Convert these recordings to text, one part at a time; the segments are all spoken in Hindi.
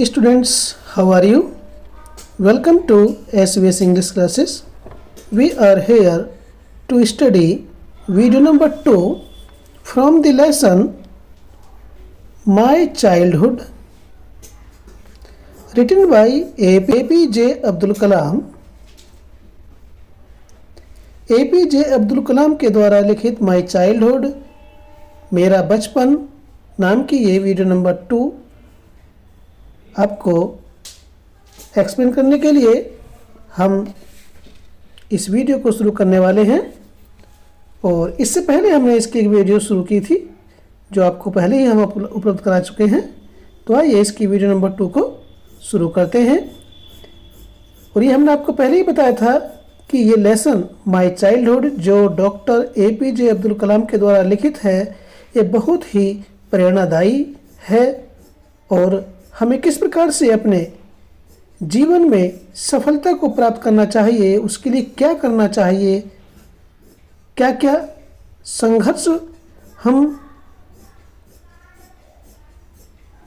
students, how are you? Welcome to SBS English classes. We are here to study video number 2 from the lesson My Childhood, written by APJ Abdul Kalam. APJ Abdul कलाम के द्वारा लिखित माई चाइल्डहुड मेरा बचपन नाम की ये वीडियो नंबर 2 आपको एक्सप्लेन करने के लिए हम इस वीडियो को शुरू करने वाले हैं। और इससे पहले हमने इसकी एक वीडियो शुरू की थी जो आपको पहले ही हम उपलब्ध करा चुके हैं। तो आइए इसकी वीडियो नंबर 2 को शुरू करते हैं। और ये हमने आपको पहले ही बताया था कि ये लेसन माई चाइल्डहुड जो डॉक्टर APJ अब्दुल कलाम के द्वारा लिखित है, ये बहुत ही प्रेरणादायी है और हमें किस प्रकार से अपने जीवन में सफलता को प्राप्त करना चाहिए, उसके लिए क्या करना चाहिए, क्या क्या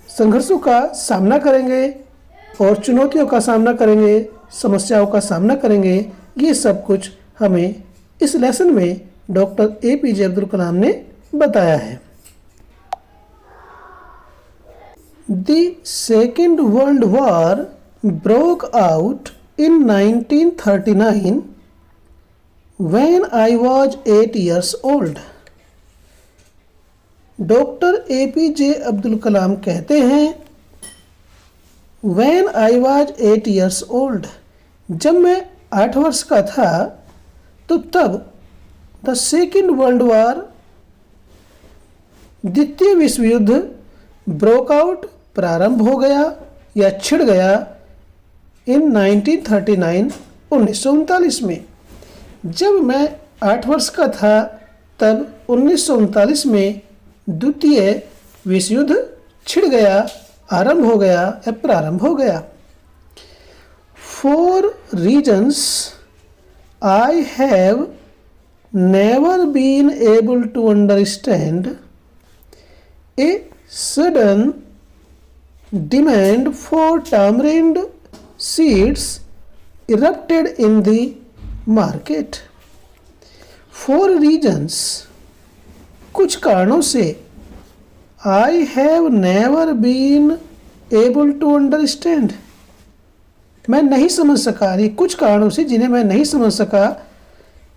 संघर्षों का सामना करेंगे और चुनौतियों का सामना करेंगे, समस्याओं का सामना करेंगे, ये सब कुछ हमें इस लेसन में डॉक्टर APJ अब्दुल कलाम ने बताया है। The Second World War broke out in 1939 when I was 8 years old. Doctor APJ Abdul Kalam कहते हैं When I was 8 years old, जब मैं 8 वर्ष का था तो तब द सेकेंड वर्ल्ड वार द्वितीय विश्व युद्ध ब्रोक आउट प्रारंभ हो गया या छिड़ गया इन 1939 1939 में। जब मैं 8 वर्ष का था तब 1939 में द्वितीय विश्व युद्ध छिड़ गया, आरंभ हो गया या प्रारंभ हो गया। 4 reasons I have never been able to understand a sudden demand for tamarind seeds erupted in the market. 4 reasons, कुछ कारणों से I have never been able to understand, मैं नहीं समझ सका, ये कुछ कारणों से जिन्हें मैं नहीं समझ सका।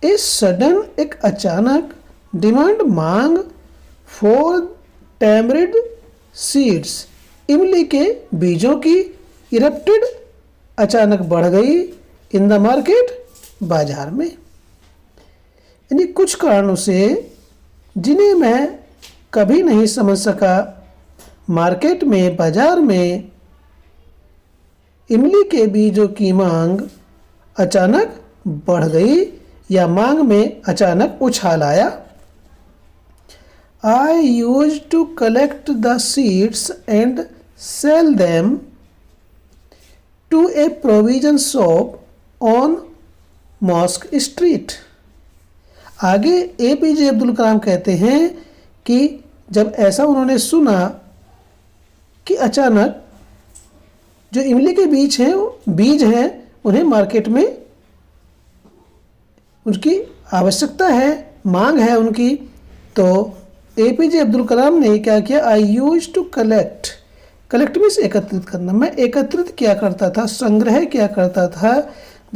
ए सडन, एक अचानक, डिमांड, मांग, फॉर टैमरिड सीड्स, इमली के बीजों की, इरप्टेड, अचानक बढ़ गई, इन द मार्केट, बाजार में। यानी कुछ कारणों से जिन्हें मैं कभी नहीं समझ सका, मार्केट में, बाजार में इमली के बीजों की मांग अचानक बढ़ गई या मांग में अचानक उछाल आया। I used to collect the seeds and sell them to a provision shop on Mosque Street. आगे APJ अब्दुल कलाम कहते हैं कि जब ऐसा उन्होंने सुना कि अचानक जो इमली के बीज हैं उन्हें मार्केट में उनकी आवश्यकता है, मांग है उनकी, तो APJ अब्दुल कलाम ने क्या किया, आई यूज टू कलेक्ट मीन्स एकत्रित करना, मैं एकत्रित किया करता था, संग्रह किया करता था,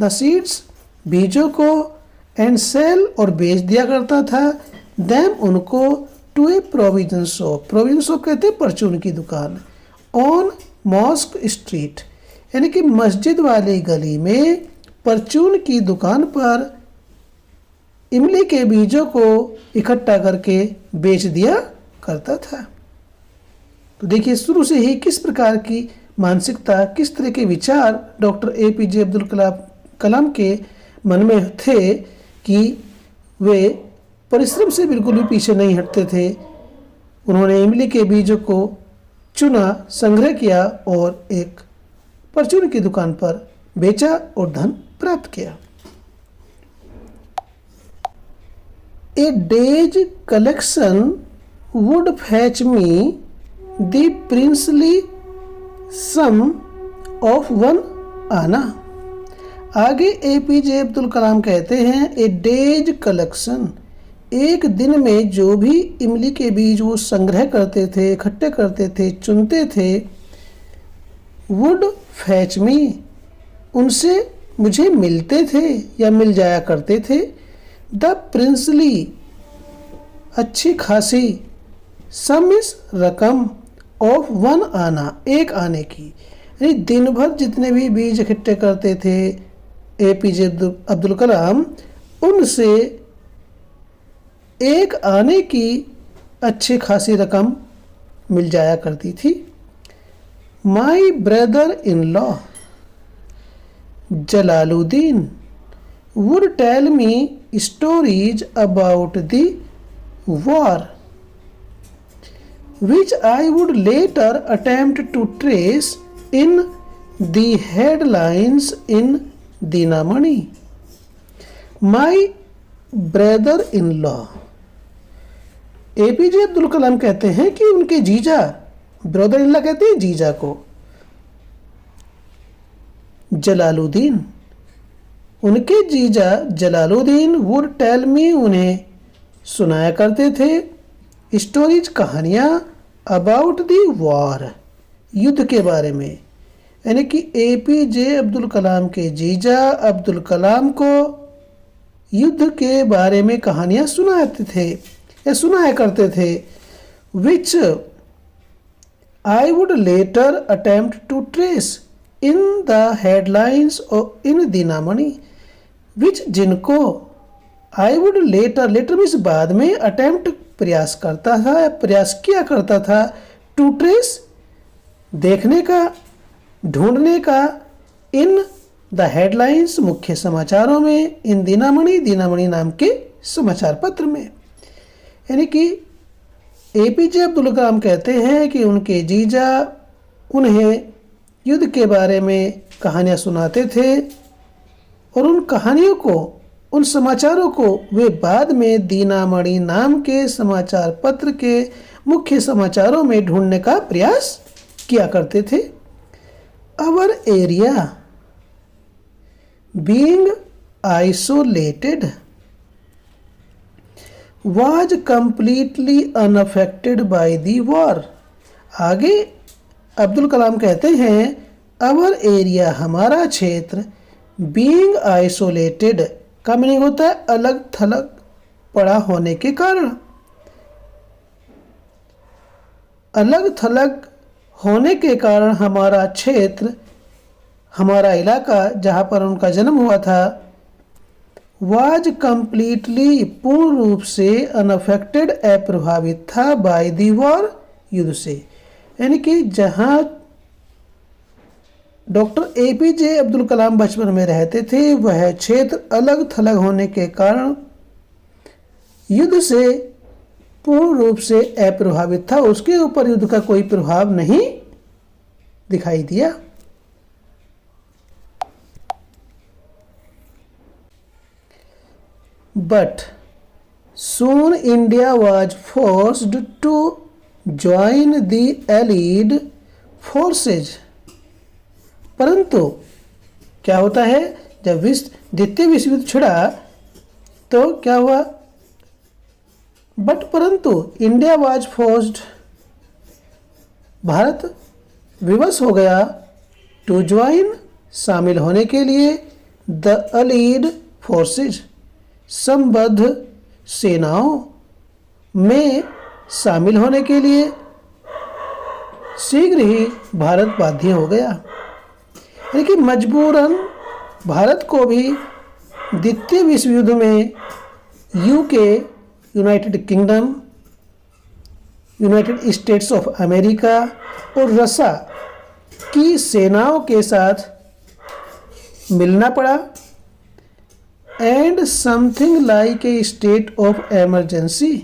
द सीड्स, बीजों को, एंड सेल, और बेच दिया करता था, देम, उनको, to a provision shop, provision shop कहते हैं परचून की दुकान, ऑन मॉस्क स्ट्रीट, यानी कि मस्जिद वाली गली में परचून की दुकान पर इमली के बीजों को इकट्ठा करके बेच दिया करता था। तो देखिए शुरू से ही किस प्रकार की मानसिकता, किस तरह के विचार डॉक्टर APJ अब्दुल कलाम के मन में थे कि वे परिश्रम से बिल्कुल भी पीछे नहीं हटते थे। उन्होंने इमली के बीजों को चुना, संग्रह किया और एक परचून की दुकान पर बेचा और धन प्राप्त किया। A day's collection would fetch me the princely sum of one anna. आगे एपीजे अब्दुल कलाम कहते हैं ए डेज कलेक्शन, एक दिन में जो भी इमली के बीज वो संग्रह करते थे, इकट्ठे करते थे, चुनते थे, वुड फैच मी, उनसे मुझे मिलते थे या मिल जाया करते थे। द प्रिंसली, अच्छी खासी, सम इस रकम, ऑफ वन आना, एक आने की, यानी दिन भर जितने भी बीज इकट्ठे करते थे एपीजे अब्दुल कलाम, उनसे एक आने की अच्छी खासी रकम मिल जाया करती थी। My brother in law Jalaluddin would tell me stories about the war which I would later attempt to trace in the headlines in Dinamani. My brother-in-law, APJ Abdul Kalam कहते हैं कि उनके जीजा, ब्रदर इन लॉ कहते हैं जीजा को, जलालुद्दीन, उनके जीजा जलालुद्दीन वुड टेल मी, उन्हें सुनाया करते थे, स्टोरीज, कहानियाँ, अबाउट दी वॉर, युद्ध के बारे में। यानी कि एपीजे अब्दुल कलाम के जीजा अब्दुल कलाम को युद्ध के बारे में कहानियाँ सुनाते थे या सुनाया करते थे। Which I would later attempt to trace in the headlines और इन दिनामणि, विच जिनको I would later, later means बाद में, अटेम्प्ट प्रयास करता था, प्रयास किया करता था, टू ट्रेस देखने का, ढूंढने का, इन द हेडलाइंस मुख्य समाचारों में, इन दिनामणि, दिनामणि नाम के समाचार पत्र में। यानी कि एपीजे अब्दुल कलाम कहते हैं कि उनके जीजा उन्हें युद्ध के बारे में कहानियाँ सुनाते थे और उन कहानियों को, उन समाचारों को वे बाद में दीनामणि नाम के समाचार पत्र के मुख्य समाचारों में ढूंढने का प्रयास किया करते थे। Our area being isolated was completely unaffected by the war. आगे अब्दुल कलाम कहते हैं आवर एरिया, हमारा क्षेत्र, बीइंग आइसोलेटेड का मीनिंग होता है अलग थलग पड़ा होने के कारण, अलग थलग होने के कारण हमारा क्षेत्र, हमारा इलाका जहाँ पर उनका जन्म हुआ था, वाज कंप्लीटली, पूर्ण रूप से, अनअफेक्टेड, अप्रभावित था, बाय द वॉर, युद्ध से। यानी कि जहाँ डॉक्टर एपीजे अब्दुल कलाम बचपन में रहते थे वह क्षेत्र अलग थलग होने के कारण युद्ध से पूर्ण रूप से अप्रभावित था, उसके ऊपर युद्ध का कोई प्रभाव नहीं दिखाई दिया। But soon India was forced to join the Allied forces. परंतु क्या होता है, जब द्वितीय विश्व युद्ध छिड़ा तो क्या हुआ, बट परंतु इंडिया वाज फोर्स्ड, भारत विवश हो गया, टू ज्वाइन, शामिल होने के लिए, द अलीड फोर्सेज, संबद्ध सेनाओं में शामिल होने के लिए शीघ्र ही भारत बाध्य हो गया। यानी कि मजबूरन भारत को भी द्वितीय विश्व युद्ध में UK, United kingdom, United states of America और रसा की सेनाओं के साथ मिलना पड़ा। And something like a state of emergency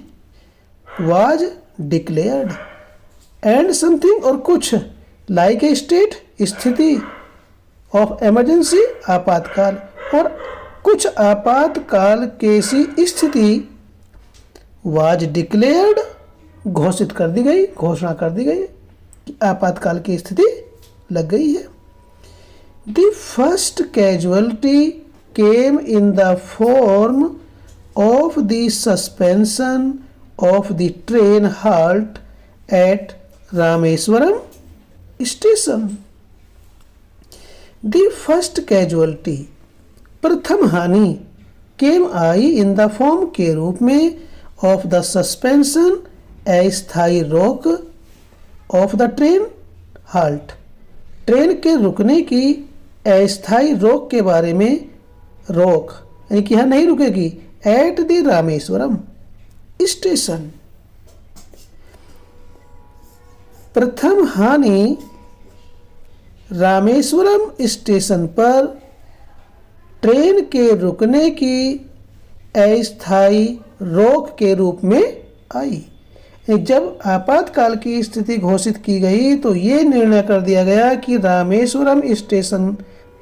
was declared. And something और कुछ, लाइक ए स्टेट स्थिति, ऑफ एमरजेंसी आपातकाल, और कुछ आपातकाल कैसी स्थिति, वाज डिक्लेयर्ड घोषित कर दी गई, घोषणा कर दी गई कि आपातकाल की स्थिति लग गई है। The first casualty came in the form of the suspension of the train halt at Rameswaram station. The first casualty, प्रथम हानि, केम आई इन द फॉर्म के रूप में ऑफ द सस्पेंशन, अस्थायी रोक, of the train halt, train के रुकने की अस्थायी रोक के बारे में, रोक यानी कि यहाँ नहीं रुकेगी, एट द रामेश्वरम स्टेशन। प्रथम हानि रामेश्वरम स्टेशन पर ट्रेन के रुकने की अस्थायी रोक के रूप में आई। जब आपातकाल की स्थिति घोषित की गई तो ये निर्णय कर दिया गया कि रामेश्वरम स्टेशन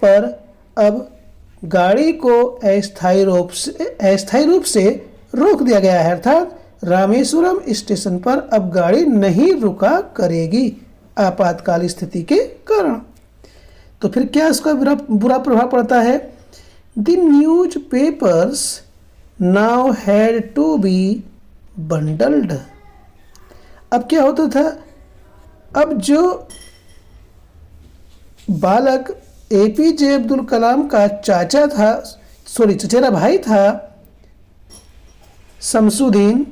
पर अब गाड़ी को अस्थायी रूप से रोक दिया गया है, अर्थात रामेश्वरम स्टेशन पर अब गाड़ी नहीं रुका करेगी आपातकाल स्थिति के कारण। तो फिर क्या इसका बुरा प्रभाव पड़ता है? The newspapers now had to be bundled. अब क्या होता था, अब जो बालक एपीजे अब्दुल कलाम का चचेरा भाई था शमसुद्दीन,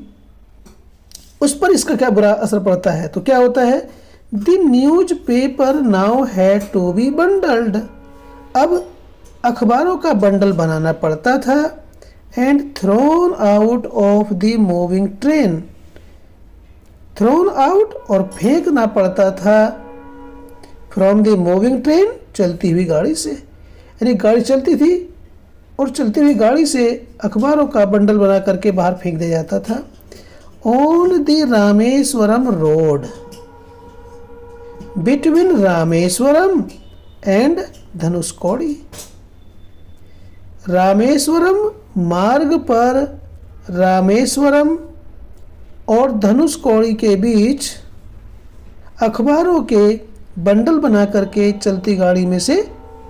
उस पर इसका क्या बुरा असर पड़ता है? तो क्या होता है, the newspaper now had to be bundled. अब अखबारों का बंडल बनाना पड़ता था। And thrown out of the moving train, thrown out और फेंकना पड़ता था फ्रॉम द मूविंग ट्रेन, चलती हुई गाड़ी से। यानी गाड़ी चलती थी और चलती हुई गाड़ी से अखबारों का बंडल बना करके बाहर फेंक दिया जाता था। On the Rameswaram road, between Rameswaram and Dhanushkodi, Rameswaram मार्ग पर रामेश्वरम और धनुषकोडी के बीच अखबारों के बंडल बना करके चलती गाड़ी में से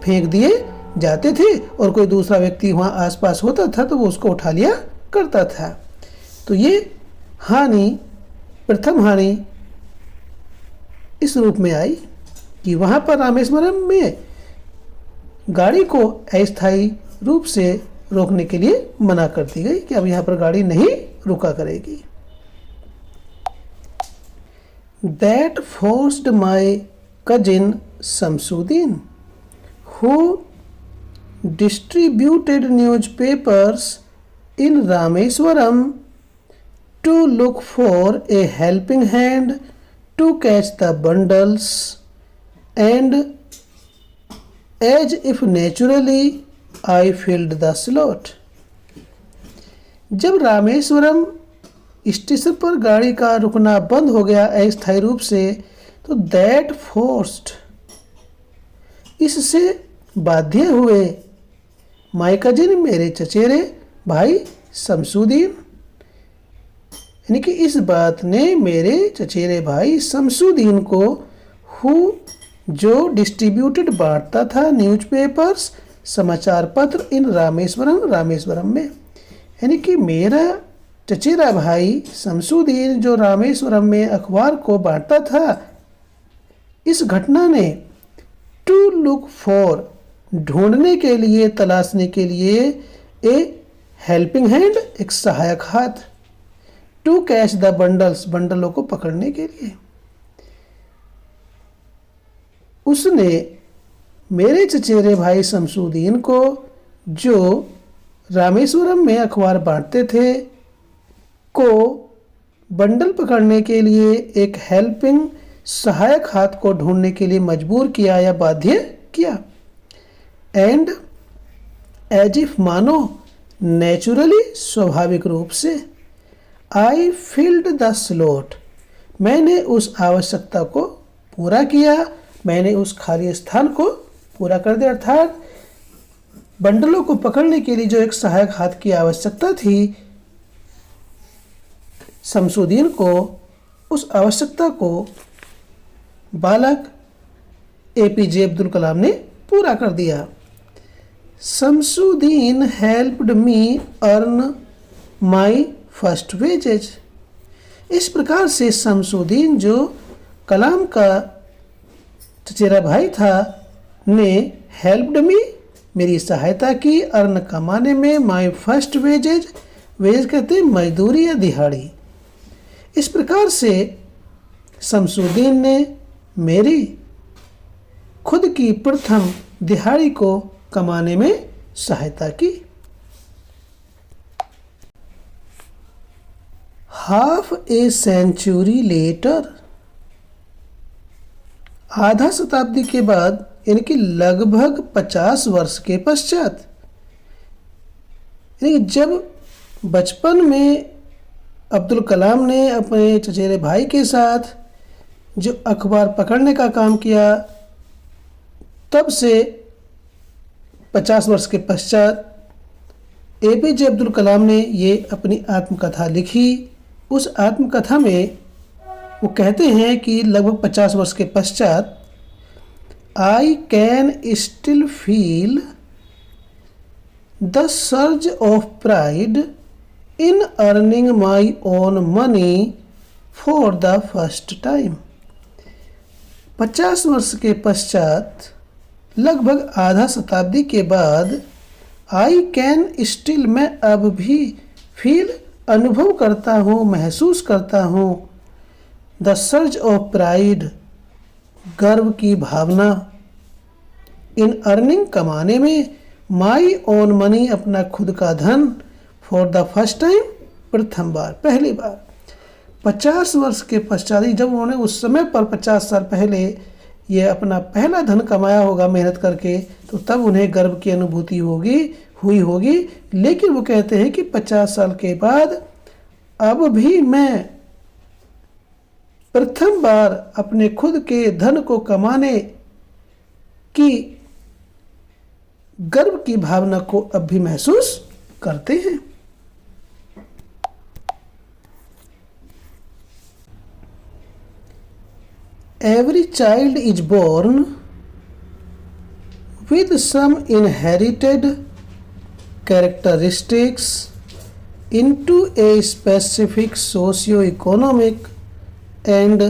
फेंक दिए जाते थे और कोई दूसरा व्यक्ति वहाँ आसपास होता था तो वो उसको उठा लिया करता था। तो ये हानि, प्रथम हानि इस रूप में आई कि वहाँ पर रामेश्वरम में गाड़ी को अस्थायी रूप से रोकने के लिए मना कर दी गई कि अब यहाँ पर गाड़ी नहीं रुका करेगी। That forced my cousin Samsuddin, who distributed newspapers in Rameswaram, to look for a helping hand to catch the bundles, and as if naturally I filled the slot. जब रामेश्वरम स्टेशन पर गाड़ी का रुकना बंद हो गया अस्थायी रूप से, तो दैट फोर्स्ड, इससे बाध्य हुए, माय कजिन, मेरे चचेरे भाई शमसुद्दीन, यानी कि इस बात ने मेरे चचेरे भाई शमसुद्दीन को, हु जो डिस्ट्रीब्यूटेड बांटता था न्यूज़पेपर्स, समाचार पत्र, इन रामेश्वरम में, यानी कि मेरा चचेरा भाई शमसुद्दीन जो रामेश्वरम में अखबार को बांटता था, इस घटना ने टू लुक फॉर, ढूंढने के लिए, तलाशने के लिए, ए हेल्पिंग हैंड, एक सहायक हाथ, टू कैच द बंडल्स, बंडलों को पकड़ने के लिए, उसने मेरे चचेरे भाई शमसुद्दीन को, जो रामेश्वरम में अखबार बांटते थे, को बंडल पकड़ने के लिए एक हेल्पिंग, सहायक हाथ को ढूंढने के लिए मजबूर किया या बाध्य किया। एंड एज इफ, मानो, नेचुरली, स्वाभाविक रूप से, आई फिल्ड द स्लॉट, मैंने उस आवश्यकता को पूरा किया, मैंने उस खाली स्थान को पूरा कर दिया। अर्थात बंडलों को पकड़ने के लिए जो एक सहायक हाथ की आवश्यकता थी, शमसुद्दीन को उस आवश्यकता को बालक एपीजे अब्दुल कलाम ने पूरा कर दिया। Shamsuddin helped me earn my first wages. इस प्रकार से शमसुद्दीन जो कलाम का चचेरा भाई था ने हेल्प्ड मी मेरी सहायता की, अर्न कमाने में, माई फर्स्ट वेजेज, वेज कहते हैं मजदूरी या दिहाड़ी। इस प्रकार से शमसुद्दीन ने मेरी खुद की प्रथम दिहाड़ी को कमाने में सहायता की। हाफ ए सेंचुरी लेटर, आधा शताब्दी के बाद, यानी कि लगभग 50 वर्ष के पश्चात, यानी जब बचपन में अब्दुल कलाम ने अपने चचेरे भाई के साथ जो अखबार पकड़ने का काम किया, तब से 50 वर्ष के पश्चात एपीजे अब्दुल कलाम ने ये अपनी आत्मकथा लिखी। उस आत्मकथा में वो कहते हैं कि लगभग 50 वर्ष के पश्चात I can still feel the surge of pride in earning my own money for the first time. 50 वर्ष के पश्चात, लगभग आधा शताब्दी के बाद, आई कैन स्टिल, मैं अब भी, फील, अनुभव करता हूँ, महसूस करता हूँ, द सर्ज ऑफ प्राइड, गर्व की भावना, इन अर्निंग, कमाने में, माई ओन मनी, अपना खुद का धन, फॉर द फर्स्ट टाइम, प्रथम बार, पहली बार। 50 वर्ष के पश्चात, जब उन्होंने उस समय पर 50 साल पहले ये अपना पहला धन कमाया होगा मेहनत करके, तो तब उन्हें गर्व की अनुभूति हुई होगी। लेकिन वो कहते हैं कि 50 साल के बाद अब भी मैं प्रथम बार अपने खुद के धन को कमाने की गर्व की भावना को अब भी महसूस करते हैं। Every child is born with some inherited characteristics into a specific socio-economic and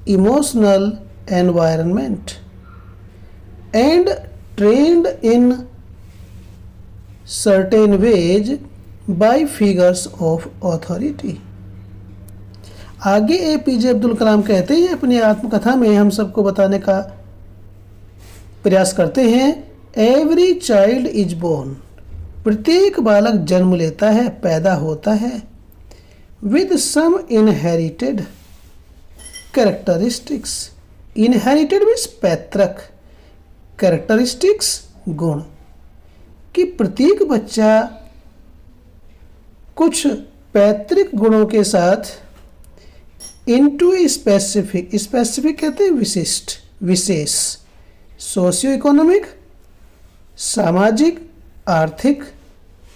emotional environment and trained in certain ways by figures of authority। आगे एपीजे अब्दुल कलाम कहते हैं अपनी आत्मकथा में हम सबको बताने का प्रयास करते हैं, एवरी चाइल्ड इज बोर्न, प्रत्येक बालक जन्म लेता है, पैदा होता है, with some inherited characteristics, inherited means पैतृक, कैरेक्टरिस्टिक्स गुण, कि प्रत्येक बच्चा कुछ पैतृक गुणों के साथ इनटू स्पेसिफिक, स्पेसिफिक कहते हैं विशिष्ट, विशेष, सोशियो इकोनॉमिक, सामाजिक, आर्थिक,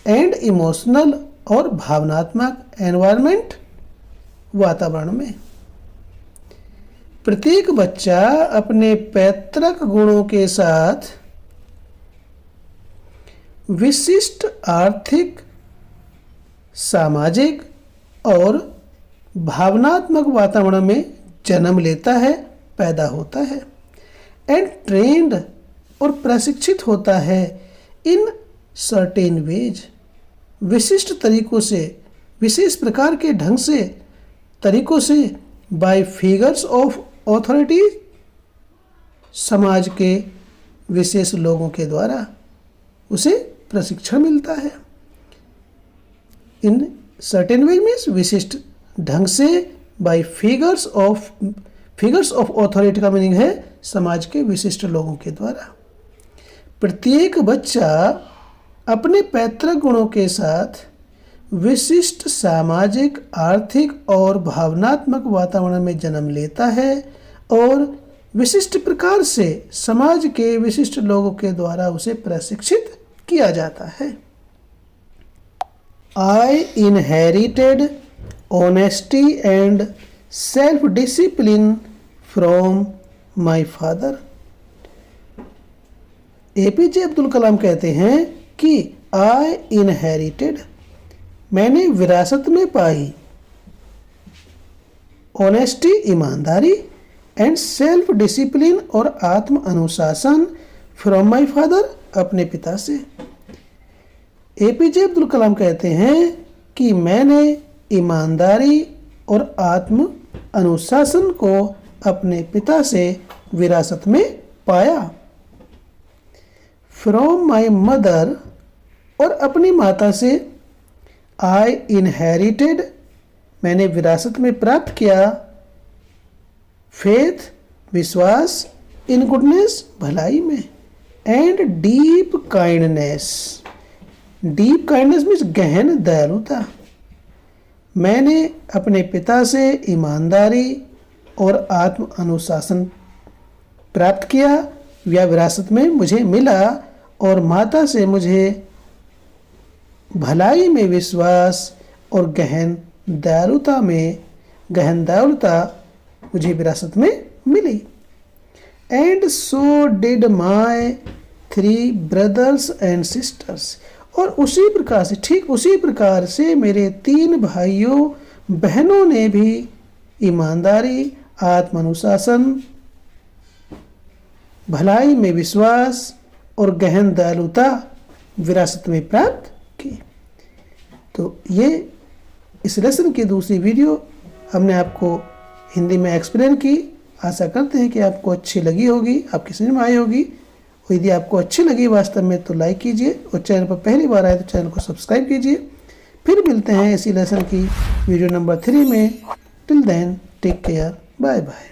एंड इमोशनल, और भावनात्मक, एनवायरनमेंट, वातावरण में। प्रत्येक बच्चा अपने पैतृक गुणों के साथ विशिष्ट आर्थिक, सामाजिक और भावनात्मक वातावरण में जन्म लेता है, पैदा होता है, एंड ट्रेंड, और प्रशिक्षित होता है, इन सर्टेन वेज, विशिष्ट तरीकों से, विशेष प्रकार के ढंग से, तरीकों से, बाय फिगर्स ऑफ ऑथोरिटी, समाज के विशेष लोगों के द्वारा उसे प्रशिक्षण मिलता है। इन सर्टेन वेज मीन्स विशिष्ट ढंग से, बाय फिगर्स ऑफ ऑथोरिटी का मीनिंग है समाज के विशिष्ट लोगों के द्वारा। प्रत्येक बच्चा अपने पैतृक गुणों के साथ विशिष्ट सामाजिक, आर्थिक और भावनात्मक वातावरण में जन्म लेता है और विशिष्ट प्रकार से समाज के विशिष्ट लोगों के द्वारा उसे प्रशिक्षित किया जाता है। I inherited honesty and self-discipline from my father। APJ Abdul Kalam कहते हैं कि आई इनहेरिटेड, मैंने विरासत में पाई, ऑनेस्टी ईमानदारी एंड सेल्फ डिसिप्लिन और आत्म अनुशासन फ्रॉम माई फादर, अपने पिता से। एपीजे अब्दुल कलाम कहते हैं कि मैंने ईमानदारी और आत्म अनुशासन को अपने पिता से विरासत में पाया। फ्रॉम माई मदर, और अपनी माता से। आई इनहेरिटेड, मैंने विरासत में प्राप्त किया। फेथ, विश्वास, इन गुडनेस, भलाई में, and deep kindness. Deep kindness means गहन दयालुता। मैंने अपने पिता से ईमानदारी और आत्म अनुशासन प्राप्त किया या विरासत में मुझे मिला, और माता से मुझे भलाई में विश्वास और गहन दयालुता मुझे विरासत में मिली। And so did my 3 brothers and sisters, और उसी प्रकार से, ठीक उसी प्रकार से मेरे 3 भाइयों बहनों ने भी ईमानदारी, आत्म अनुशासन, भलाई में विश्वास और गहन दयालुता विरासत में प्राप्त की। तो ये इस लेसन की दूसरी वीडियो हमने आपको हिंदी में एक्सप्लेन की। आशा करते हैं कि आपको अच्छी लगी होगी, आपकी समझ में आई होगी। और यदि आपको अच्छी लगी वास्तव में तो लाइक कीजिए, और चैनल पर पहली बार आए तो चैनल को सब्सक्राइब कीजिए। फिर मिलते हैं इसी लेसन की वीडियो नंबर 3 में। Till then take care, bye bye.